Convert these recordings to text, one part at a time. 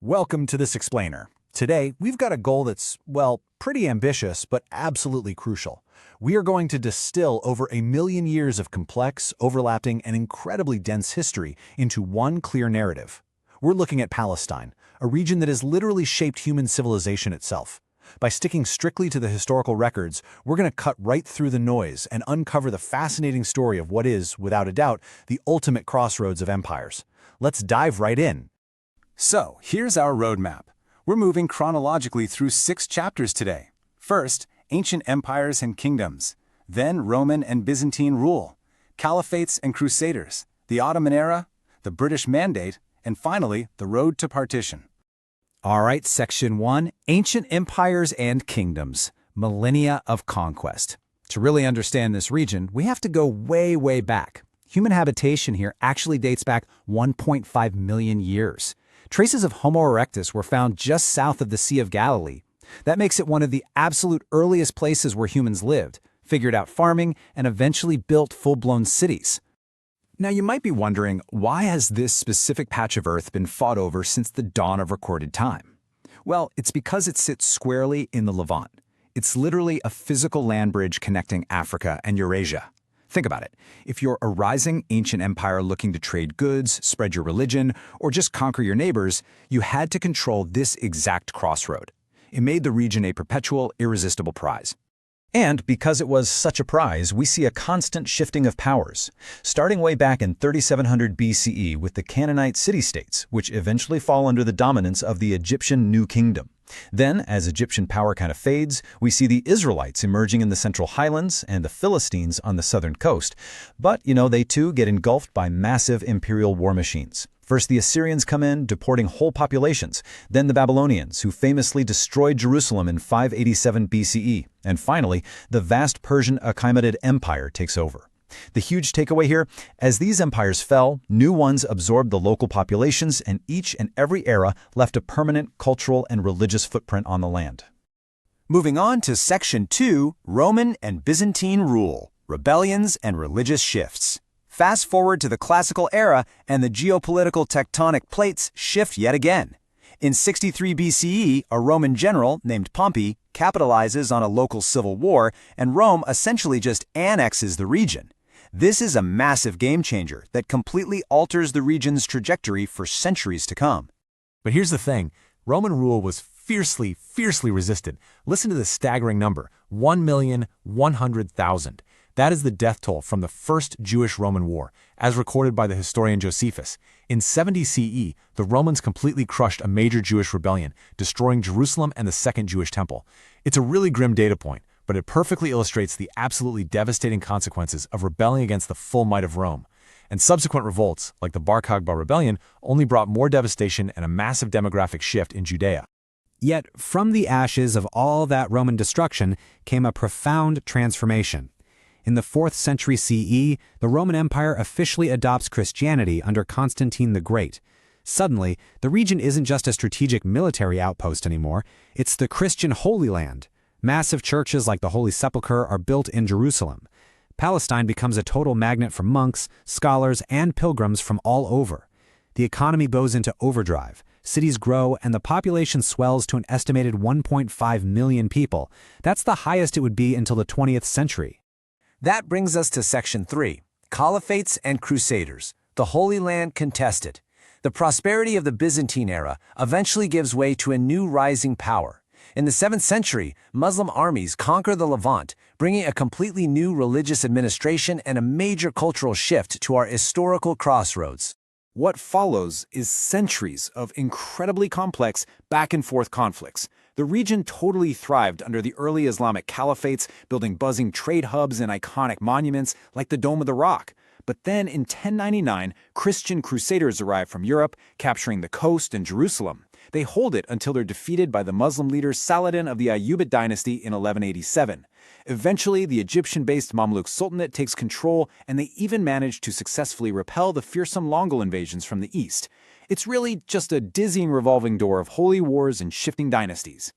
Welcome to this explainer. Today, we've got a goal that's, well, pretty ambitious, but absolutely crucial. We are going to distill over 1,000,000 years of complex, overlapping, and incredibly dense history into one clear narrative. We're looking at Palestine, a region that has literally shaped human civilization itself. By sticking strictly to the historical records, we're going to cut right through the noise and uncover the fascinating story of what is, without a doubt, the ultimate crossroads of empires. Let's dive right in. So, here's our roadmap. We're moving chronologically through 6 chapters today. First, ancient empires and kingdoms. Then, Roman and Byzantine rule. Caliphates and crusaders. The Ottoman era. The British Mandate. And finally, the road to partition. All right, Section 1, Ancient Empires and Kingdoms, Millennia of Conquest. To really understand this region, we have to go way, way back. Human habitation here actually dates back 1.5 million years. Traces of Homo erectus were found just south of the Sea of Galilee. That makes it one of the absolute earliest places where humans lived, figured out farming, and eventually built full-blown cities. Now you might be wondering, why has this specific patch of Earth been fought over since the dawn of recorded time? Well, it's because it sits squarely in the Levant. It's literally a physical land bridge connecting Africa and Eurasia. Think about it. If you're a rising ancient empire looking to trade goods, spread your religion, or just conquer your neighbors, you had to control this exact crossroad. It made the region a perpetual, irresistible prize. And because it was such a prize, we see a constant shifting of powers, starting way back in 3700 BCE with the Canaanite city-states, which eventually fall under the dominance of the Egyptian New Kingdom. Then, as Egyptian power kind of fades, we see the Israelites emerging in the central highlands and the Philistines on the southern coast. But, they too get engulfed by massive imperial war machines. First, the Assyrians come in, deporting whole populations. Then the Babylonians, who famously destroyed Jerusalem in 587 BCE. And finally, the vast Persian Achaemenid Empire takes over. The huge takeaway here, as these empires fell, new ones absorbed the local populations, and each and every era left a permanent cultural and religious footprint on the land. Moving on to Section 2, Roman and Byzantine rule, rebellions and religious shifts. Fast forward to the classical era, and the geopolitical tectonic plates shift yet again. In 63 BCE, a Roman general named Pompey capitalizes on a local civil war, and Rome essentially just annexes the region. This is a massive game changer that completely alters the region's trajectory for centuries to come. But here's the thing, Roman rule was fiercely resisted. Listen to the staggering number, 1,100,000. That is the death toll from the First Jewish-Roman War, as recorded by the historian Josephus. In 70 CE, the Romans completely crushed a major Jewish rebellion, destroying Jerusalem and the Second Jewish Temple. It's a really grim data point, but it perfectly illustrates the absolutely devastating consequences of rebelling against the full might of Rome. And subsequent revolts, like the Bar Kokhba rebellion, only brought more devastation and a massive demographic shift in Judea. Yet, from the ashes of all that Roman destruction came a profound transformation. In the 4th century CE, the Roman Empire officially adopts Christianity under Constantine the Great. Suddenly, the region isn't just a strategic military outpost anymore, it's the Christian Holy Land. Massive churches like the Holy Sepulchre are built in Jerusalem. Palestine becomes a total magnet for monks, scholars, and pilgrims from all over. The economy goes into overdrive, cities grow, and the population swells to an estimated 1.5 million people. That's the highest it would be until the 20th century. That brings us to Section 3, Caliphates and Crusaders, the Holy Land contested. The prosperity of the Byzantine era eventually gives way to a new rising power. In the 7th century, Muslim armies conquer the Levant, bringing a completely new religious administration and a major cultural shift to our historical crossroads. What follows is centuries of incredibly complex back-and-forth conflicts. The region totally thrived under the early Islamic caliphates, building buzzing trade hubs and iconic monuments like the Dome of the Rock. But then in 1099, Christian crusaders arrived from Europe, capturing the coast and Jerusalem. They hold it until they're defeated by the Muslim leader Saladin of the Ayyubid dynasty in 1187. Eventually, the Egyptian-based Mamluk Sultanate takes control, and they even manage to successfully repel the fearsome Mongol invasions from the east. It's really just a dizzying revolving door of holy wars and shifting dynasties.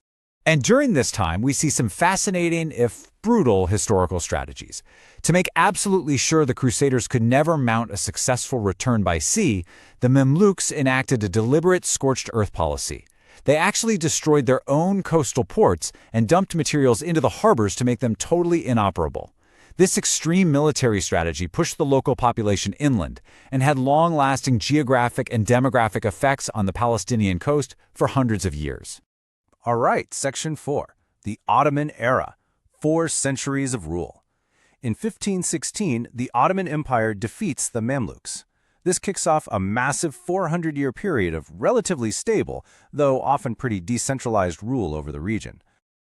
And during this time, we see some fascinating, if brutal, historical strategies. To make absolutely sure the Crusaders could never mount a successful return by sea, the Mamluks enacted a deliberate scorched earth policy. They actually destroyed their own coastal ports and dumped materials into the harbors to make them totally inoperable. This extreme military strategy pushed the local population inland and had long-lasting geographic and demographic effects on the Palestinian coast for hundreds of years. All right, Section 4. The Ottoman Era. 4 centuries of rule. In 1516, the Ottoman Empire defeats the Mamluks. This kicks off a massive 400-year period of relatively stable, though often pretty decentralized rule over the region.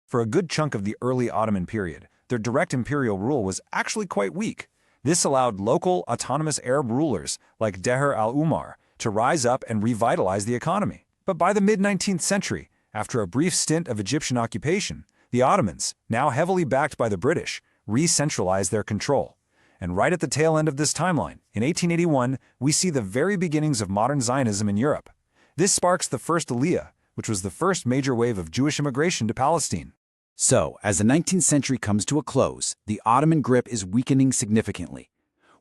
For a good chunk of the early Ottoman period, their direct imperial rule was actually quite weak. This allowed local, autonomous Arab rulers, like Deher al-Umar, to rise up and revitalize the economy. But by the mid-19th century, after a brief stint of Egyptian occupation, the Ottomans, now heavily backed by the British, re-centralized their control. And right at the tail end of this timeline, in 1881, we see the very beginnings of modern Zionism in Europe. This sparks the first Aliyah, which was the first major wave of Jewish immigration to Palestine. So, as the 19th century comes to a close, the Ottoman grip is weakening significantly.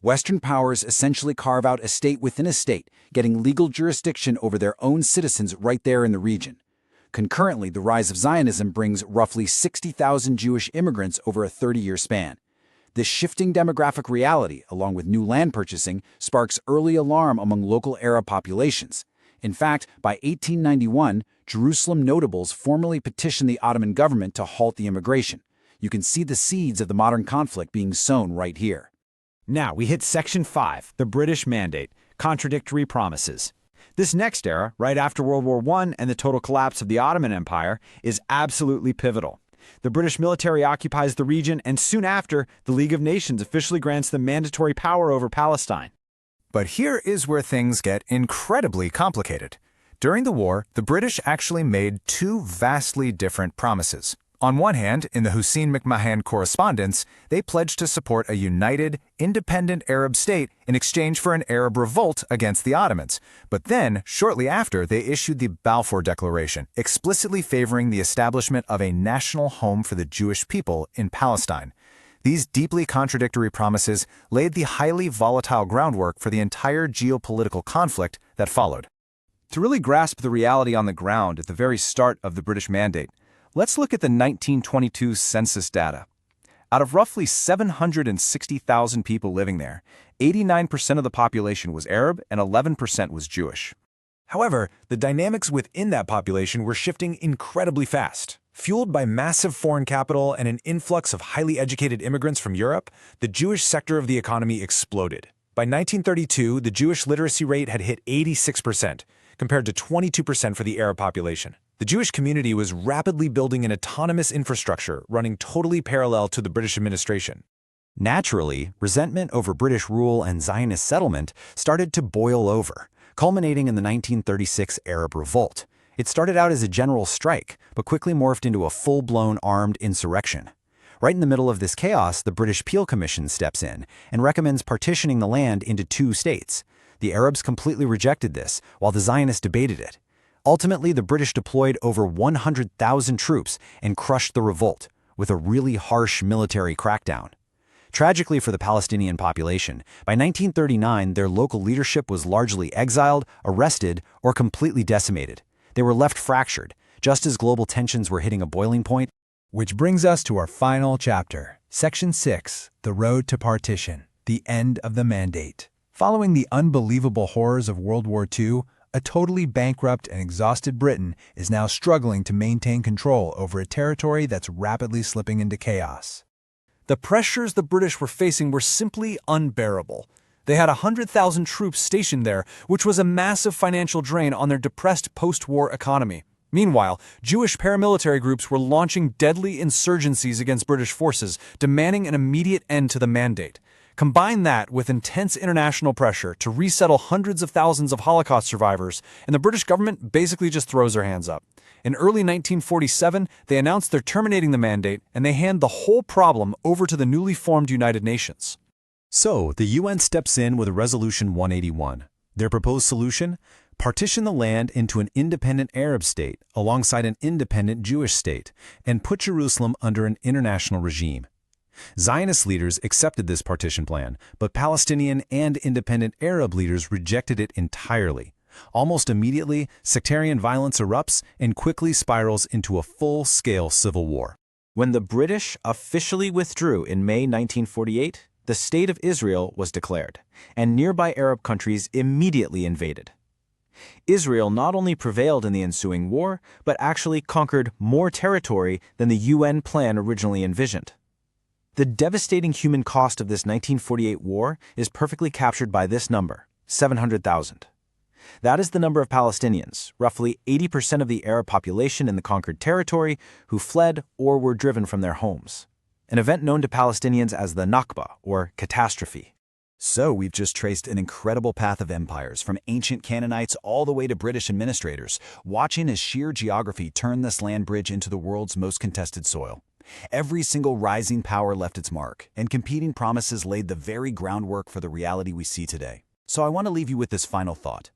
Western powers essentially carve out a state within a state, getting legal jurisdiction over their own citizens right there in the region. Concurrently, the rise of Zionism brings roughly 60,000 Jewish immigrants over a 30-year span. This shifting demographic reality, along with new land purchasing, sparks early alarm among local Arab populations. In fact, by 1891, Jerusalem notables formally petitioned the Ottoman government to halt the immigration. You can see the seeds of the modern conflict being sown right here. Now we hit Section 5, the British Mandate, contradictory promises. This next era, right after World War I and the total collapse of the Ottoman Empire, is absolutely pivotal. The British military occupies the region, and soon after, the League of Nations officially grants them mandatory power over Palestine. But here is where things get incredibly complicated. During the war, the British actually made 2 vastly different promises. On one hand, in the Hussein McMahon correspondence, they pledged to support a united, independent Arab state in exchange for an Arab revolt against the Ottomans. But then, shortly after, they issued the Balfour Declaration, explicitly favoring the establishment of a national home for the Jewish people in Palestine. These deeply contradictory promises laid the highly volatile groundwork for the entire geopolitical conflict that followed. To really grasp the reality on the ground at the very start of the British Mandate, let's look at the 1922 census data. Out of roughly 760,000 people living there, 89% of the population was Arab and 11% was Jewish. However, the dynamics within that population were shifting incredibly fast. Fueled by massive foreign capital and an influx of highly educated immigrants from Europe, the Jewish sector of the economy exploded. By 1932, the Jewish literacy rate had hit 86%, compared to 22% for the Arab population. The Jewish community was rapidly building an autonomous infrastructure running totally parallel to the British administration. Naturally, resentment over British rule and Zionist settlement started to boil over, culminating in the 1936 Arab Revolt. It started out as a general strike, but quickly morphed into a full-blown armed insurrection. Right in the middle of this chaos, the British Peel Commission steps in and recommends partitioning the land into 2 states. The Arabs completely rejected this, while the Zionists debated it. Ultimately, the British deployed over 100,000 troops and crushed the revolt, with a really harsh military crackdown. Tragically for the Palestinian population, by 1939 their local leadership was largely exiled, arrested, or completely decimated. They were left fractured, just as global tensions were hitting a boiling point. Which brings us to our final chapter, Section 6, The Road to Partition, the End of the Mandate. Following the unbelievable horrors of World War II, a totally bankrupt and exhausted Britain is now struggling to maintain control over a territory that's rapidly slipping into chaos. The pressures the British were facing were simply unbearable. They had 100,000 troops stationed there, which was a massive financial drain on their depressed post-war economy. Meanwhile, Jewish paramilitary groups were launching deadly insurgencies against British forces, demanding an immediate end to the mandate. Combine that with intense international pressure to resettle hundreds of thousands of Holocaust survivors, and the British government basically just throws their hands up. In early 1947, they announced they're terminating the mandate, and they hand the whole problem over to the newly formed United Nations. So, the UN steps in with Resolution 181. Their proposed solution? partition the land into an independent Arab state alongside an independent Jewish state, and put Jerusalem under an international regime. Zionist leaders accepted this partition plan, but Palestinian and independent Arab leaders rejected it entirely. Almost immediately, sectarian violence erupts and quickly spirals into a full-scale civil war. When the British officially withdrew in May 1948, the State of Israel was declared, and nearby Arab countries immediately invaded. Israel not only prevailed in the ensuing war, but actually conquered more territory than the UN plan originally envisioned. The devastating human cost of this 1948 war is perfectly captured by this number, 700,000. That is the number of Palestinians, roughly 80% of the Arab population in the conquered territory, who fled or were driven from their homes. An event known to Palestinians as the Nakba, or catastrophe. So we've just traced an incredible path of empires, from ancient Canaanites all the way to British administrators, watching as sheer geography turned this land bridge into the world's most contested soil. Every single rising power left its mark, and competing promises laid the very groundwork for the reality we see today. So I want to leave you with this final thought.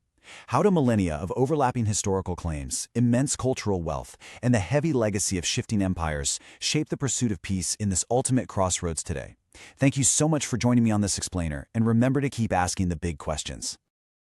How do millennia of overlapping historical claims, immense cultural wealth, and the heavy legacy of shifting empires shape the pursuit of peace in this ultimate crossroads today? Thank you so much for joining me on this explainer, and remember to keep asking the big questions.